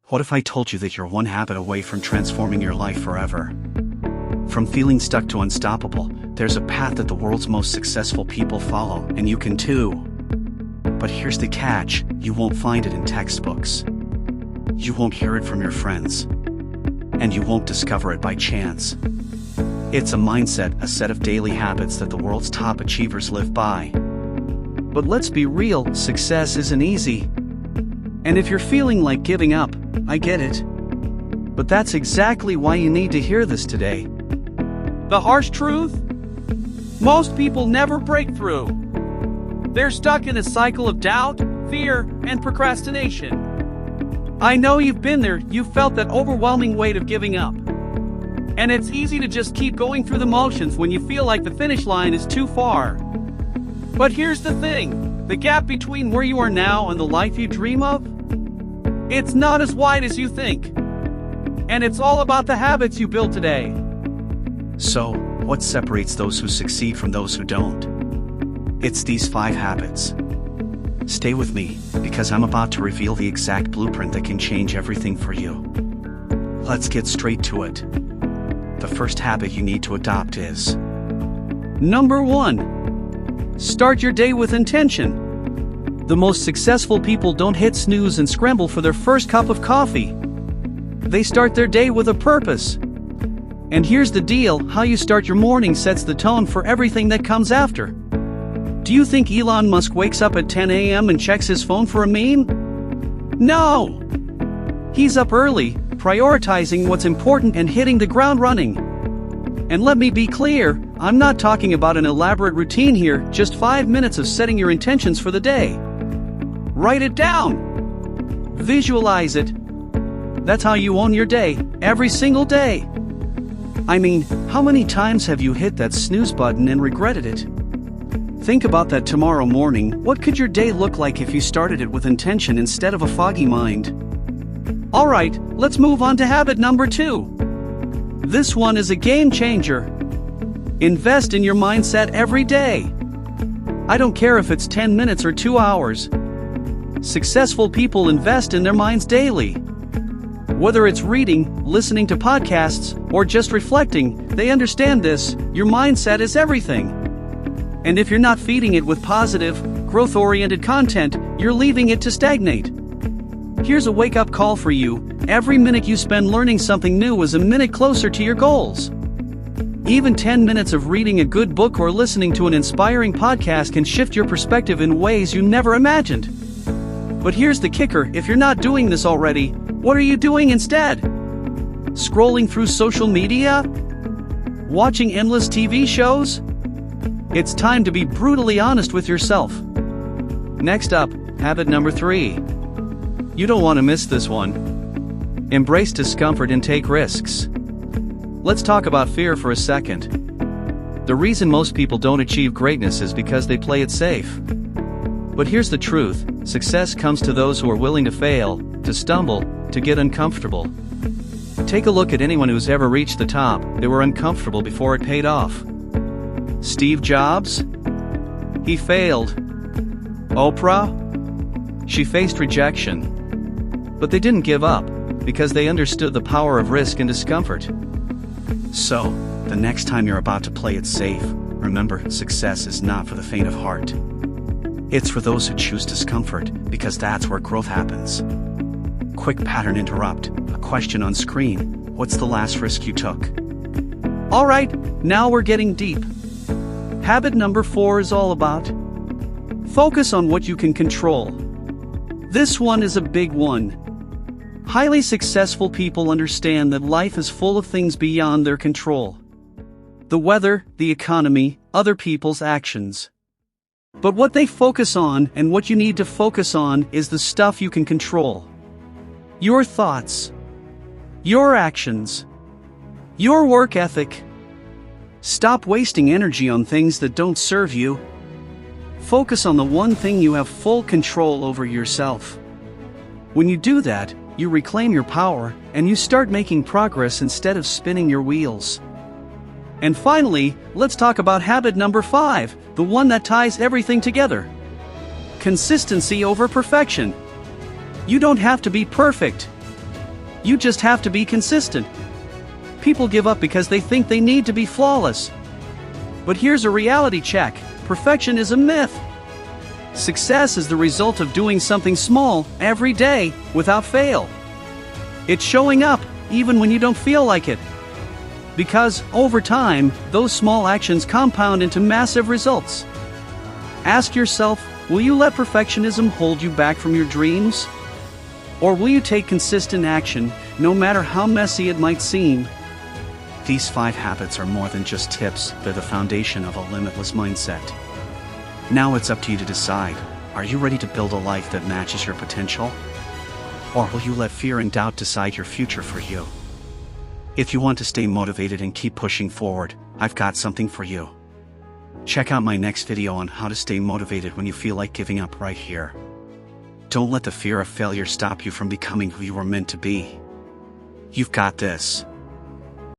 What if I told you that you're one habit away from transforming your life forever? From feeling stuck to unstoppable, there's a path that the world's most successful people follow, and you can too. But here's the catch: you won't find it in textbooks. You won't hear it from your friends. And you won't discover it by chance. It's a mindset, a set of daily habits that the world's top achievers live by. But let's be real, success isn't easy. And if you're feeling like giving up, I get it. But that's exactly why you need to hear this today. The harsh truth? Most people never break through. They're stuck in a cycle of doubt, fear, and procrastination. I know you've been there. You've felt that overwhelming weight of giving up. And it's easy to just keep going through the motions when you feel like the finish line is too far. But here's the thing: the gap between where you are now and the life you dream of? It's not as wide as you think. And it's all about the habits you build today. So, what separates those who succeed from those who don't? It's these 5 habits. Stay with me, because I'm about to reveal the exact blueprint that can change everything for you. Let's get straight to it. The first habit you need to adopt is: Number 1. Start your day with intention. The most successful people don't hit snooze and scramble for their first cup of coffee. They start their day with a purpose. And here's the deal: how you start your morning sets the tone for everything that comes after. Do you think Elon Musk wakes up at 10 a.m. and checks his phone for a meme? No! He's up early, prioritizing what's important and hitting the ground running. And let me be clear, I'm not talking about an elaborate routine here, just 5 minutes of setting your intentions for the day. Write it down. Visualize it. That's how you own your day, every single day. I mean, how many times have you hit that snooze button and regretted it? Think about that tomorrow morning. What could your day look like if you started it with intention instead of a foggy mind? Alright, let's move on to habit number 2. This one is a game changer. Invest in your mindset every day. I don't care if it's 10 minutes or 2 hours. Successful people invest in their minds daily. Whether it's reading, listening to podcasts, or just reflecting, they understand this: your mindset is everything. And if you're not feeding it with positive, growth-oriented content, you're leaving it to stagnate. Here's a wake-up call for you: every minute you spend learning something new is a minute closer to your goals. Even 10 minutes of reading a good book or listening to an inspiring podcast can shift your perspective in ways you never imagined. But here's the kicker: if you're not doing this already, what are you doing instead? Scrolling through social media? Watching endless TV shows? It's time to be brutally honest with yourself. Next up, habit number 3. You don't want to miss this one. Embrace discomfort and take risks. Let's talk about fear for a second. The reason most people don't achieve greatness is because they play it safe. But here's the truth: success comes to those who are willing to fail, to stumble, to get uncomfortable. Take a look at anyone who's ever reached the top. They were uncomfortable before it paid off. Steve Jobs? He failed. Oprah? She faced rejection. But they didn't give up, because they understood the power of risk and discomfort. So, the next time you're about to play it safe, remember, success is not for the faint of heart. It's for those who choose discomfort, because that's where growth happens. Quick pattern interrupt. A question on screen: what's the last risk you took? Alright, now we're getting deep. Habit number 4 is all about focus on what you can control. This one is a big one. Highly successful people understand that life is full of things beyond their control. The weather, the economy, other people's actions. But what they focus on, and what you need to focus on, is the stuff you can control. Your thoughts. Your actions. Your work ethic. Stop wasting energy on things that don't serve you. Focus on the one thing you have full control over: yourself. When you do that, you reclaim your power, and you start making progress instead of spinning your wheels. And finally, let's talk about habit number 5, the one that ties everything together. Consistency over perfection. You don't have to be perfect. You just have to be consistent. People give up because they think they need to be flawless. But here's a reality check: perfection is a myth. Success is the result of doing something small every day without fail. It's showing up even when you don't feel like it. Because over time, those small actions compound into massive results. Ask yourself, will you let perfectionism hold you back from your dreams? Or will you take consistent action, no matter how messy it might seem? These 5 habits are more than just tips, they're the foundation of a limitless mindset. Now it's up to you to decide, are you ready to build a life that matches your potential? Or will you let fear and doubt decide your future for you? If you want to stay motivated and keep pushing forward, I've got something for you. Check out my next video on how to stay motivated when you feel like giving up right here. Don't let the fear of failure stop you from becoming who you were meant to be. You've got this.